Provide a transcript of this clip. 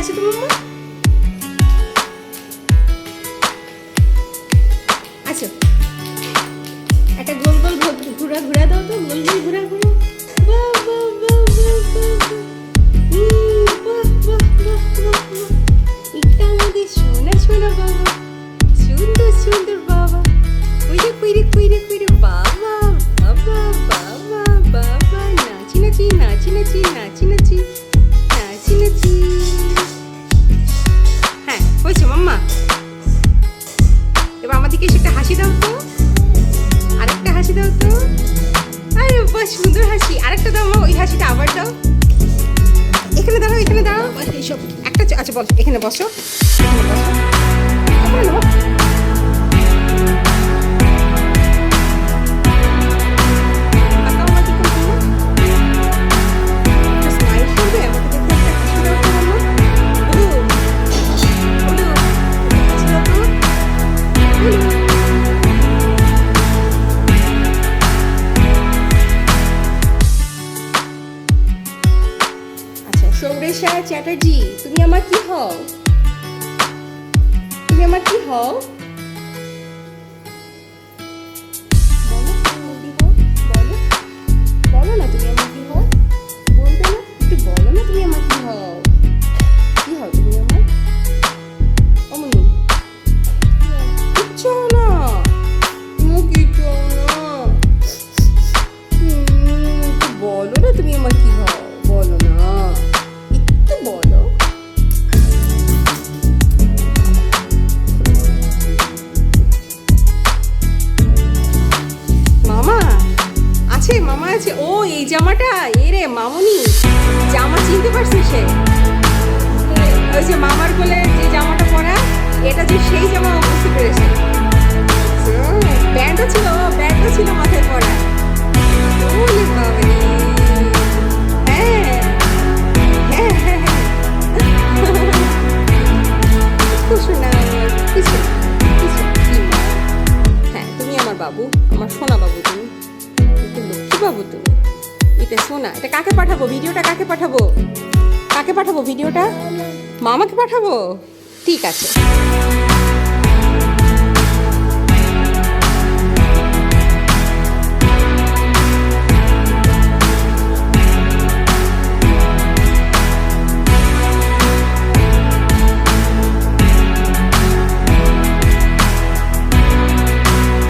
হাসি তো মাম্মা। আচ্ছা একটা গোল গোল ঘুরা ঘুরা দাও তো, গোল গোল ঘুরা ঘুরা। বাহ বাহ বাহ বাহ বাহ বাহ বাহ বাহ বাহ। এটা আমাদের সোনা সোনা বাবা, সুন্দর সুন্দর বাবা। কইরে কইরে কইরে কইরে বাবা বাবা বাবা বাবা। নাচি নাচি নাচি নাচি নাচি নাচি নাচি নাচি। হ্যাঁ হয়েছে মাম্মা। এবার আমাদেরকে এসে একটা হাসি দাও তো, আরেকটা হাসি দাও তো। আরে বাহ সুন্দর হাসি। আরেকটা দাও মা, ওই হাসিটা আবার দাও। এখানে দাঁড়াও, এখানে দাঁড়াও। এইসব একটা আচ্ছা বল, এখানে বসো, এখানে বসো। এখানে নাও। সৌরেশা চ্যাটার্জি, তুমি আমার কি হও? তুমি আমার কি হও? বলো বলো না তুমি আমার কি হও? বলবে না? একটু বলো না তুমি আমার কি হও? কি হও তুমি আমার? অমনি কিচ্ছু না, তুমি কিচ্ছু না। একটু বলো না তুমি আমার কি হও? বলো না, বলো। মামা আছে, মামা আছে। ও এই জামাটা, এরে মামুনি জামা চিনতে পারছিস? সে ওই যে মামার কোলে যে জামাটা পরা, এটা যে সেই জামা বুঝতে পেরেছে। ব্যান্ডও ছিল, ব্যান্ডও ছিল মাথায় পরা। ওরে বাবারে। হ্যাঁ তুমি আমার বাবু, আমার সোনা বাবু, তুমি লক্ষ্মী বাবু তুমি। এটা সোনা। এটা কাকে পাঠাবো ভিডিওটা? কাকে পাঠাবো? কাকে পাঠাবো ভিডিওটা? মামাকে পাঠাবো? ঠিক আছে।